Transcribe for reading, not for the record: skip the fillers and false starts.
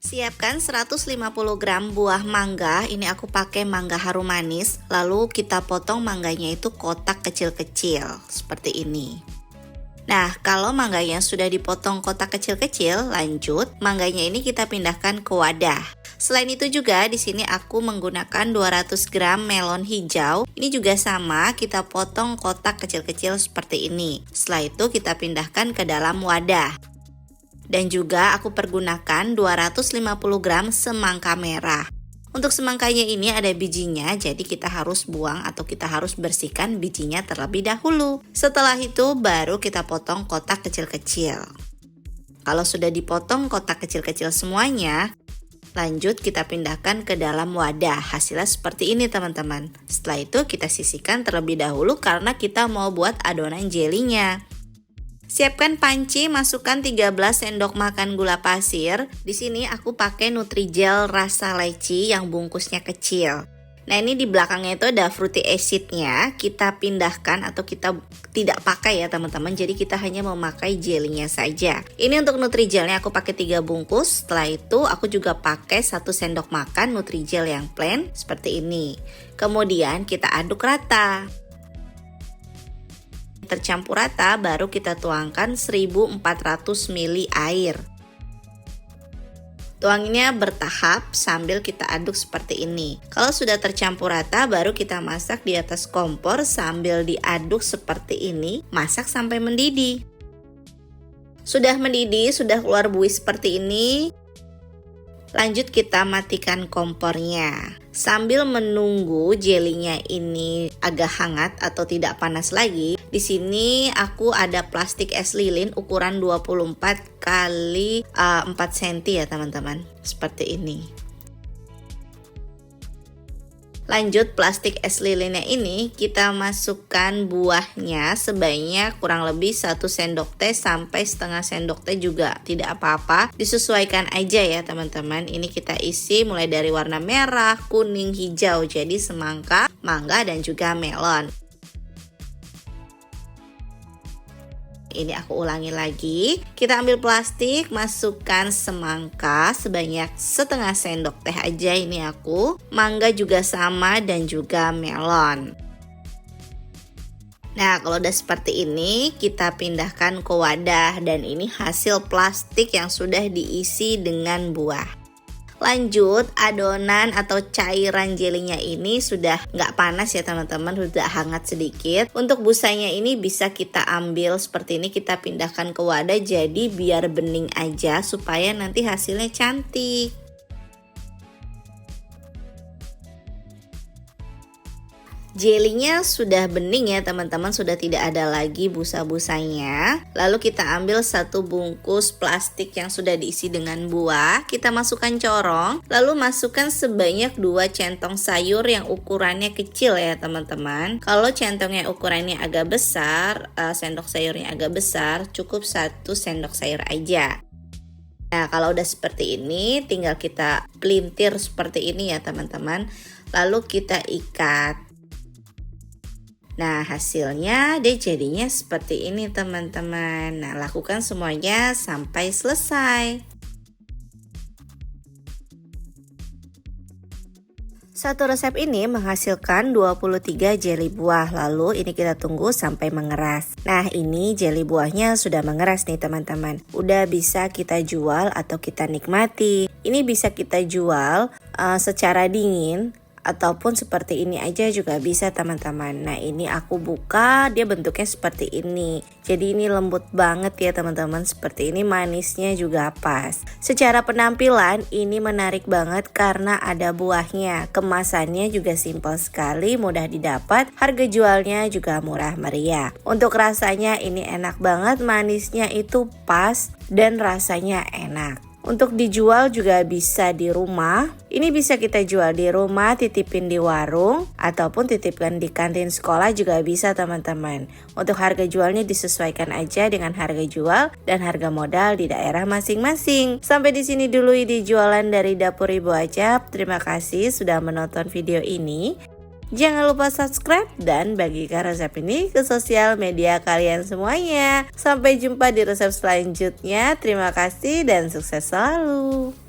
Siapkan 150 gram buah mangga, ini aku pakai mangga harum manis. Lalu kita potong mangganya itu kotak kecil-kecil, seperti ini. Nah, kalau mangganya sudah dipotong kotak kecil-kecil, lanjut mangganya ini kita pindahkan ke wadah. Selain itu juga di sini aku menggunakan 200 gram melon hijau. Ini juga sama, kita potong kotak kecil-kecil seperti ini. Setelah itu kita pindahkan ke dalam wadah. Dan juga aku pergunakan 250 gram semangka merah. Untuk semangkanya ini ada bijinya, jadi kita harus buang atau kita harus bersihkan bijinya terlebih dahulu. Setelah itu baru kita potong kotak kecil-kecil. Kalau sudah dipotong kotak kecil-kecil semuanya, lanjut kita pindahkan ke dalam wadah. Hasilnya seperti ini teman-teman. Setelah itu kita sisihkan terlebih dahulu karena kita mau buat adonan jelinya. Siapkan panci, masukkan 13 sendok makan gula pasir. Di sini aku pakai Nutrijel rasa leci yang bungkusnya kecil. Nah, ini di belakangnya itu ada fruity acidnya. Kita pindahkan atau kita tidak pakai ya teman-teman. Jadi kita hanya memakai jelinya saja. Ini untuk Nutrijelnya aku pakai 3 bungkus. Setelah itu aku juga pakai 1 sendok makan Nutrijel yang plain seperti ini. Kemudian kita aduk rata. Tercampur rata, baru kita tuangkan 1400 ml air. Tuanginnya bertahap sambil kita aduk seperti ini. Kalau sudah tercampur rata, baru kita masak di atas kompor sambil diaduk seperti ini. Masak sampai mendidih. Sudah mendidih, sudah keluar buih seperti ini. Lanjut kita matikan kompornya. Sambil menunggu jelinya ini agak hangat atau tidak panas lagi, di sini aku ada plastik es lilin ukuran 24 x 4 cm ya teman-teman. Seperti ini. Lanjut plastik es lilinnya ini kita masukkan buahnya sebanyak kurang lebih 1 sendok teh sampai setengah sendok teh juga tidak apa-apa, disesuaikan aja ya teman-teman. Ini kita isi mulai dari warna merah, kuning, hijau, jadi semangka, mangga dan juga melon. Ini aku ulangi lagi. Kita ambil plastik, masukkan semangka sebanyak setengah sendok teh aja ini aku. Mangga juga sama dan juga melon. Nah, kalau udah seperti ini, kita pindahkan ke wadah dan ini hasil plastik yang sudah diisi dengan buah. Lanjut, adonan atau cairan jelinya ini sudah nggak panas ya teman-teman, sudah hangat sedikit. Untuk busanya ini bisa kita ambil seperti ini, kita pindahkan ke wadah jadi biar bening aja supaya nanti hasilnya cantik. Jelinya sudah bening ya teman-teman, sudah tidak ada lagi busa-busanya. Lalu kita ambil 1 bungkus plastik yang sudah diisi dengan buah. Kita masukkan corong, lalu masukkan sebanyak 2 centong sayur yang ukurannya kecil ya teman-teman. Kalau centongnya ukurannya agak besar, sendok sayurnya agak besar, cukup 1 sendok sayur aja. Nah, kalau udah seperti ini, tinggal kita pelintir seperti ini ya teman-teman. Lalu kita ikat. Nah, hasilnya dia jadinya seperti ini teman-teman. Nah, lakukan semuanya sampai selesai. Satu resep ini menghasilkan 23 jeli buah. Lalu ini kita tunggu sampai mengeras. Nah, ini jeli buahnya sudah mengeras nih teman-teman. Udah bisa kita jual atau kita nikmati. Ini bisa kita jual secara dingin ataupun seperti ini aja juga bisa teman-teman. Nah, ini aku buka, dia bentuknya seperti ini. Jadi ini lembut banget ya teman-teman, seperti ini, manisnya juga pas. Secara penampilan ini menarik banget karena ada buahnya. Kemasannya juga simpel sekali, mudah didapat. Harga jualnya juga murah meriah. Untuk rasanya ini enak banget, manisnya itu pas dan rasanya enak. Untuk dijual juga bisa di rumah. Ini bisa kita jual di rumah, titipin di warung, ataupun titipkan di kantin sekolah juga bisa teman-teman. Untuk harga jualnya disesuaikan aja dengan harga jual dan harga modal di daerah masing-masing. Sampai di sini dulu ide jualan dari Dapur Ibu Acap. Terima kasih sudah menonton video ini. Jangan lupa subscribe dan bagikan resep ini ke sosial media kalian semuanya. Sampai jumpa di resep selanjutnya. Terima kasih dan sukses selalu.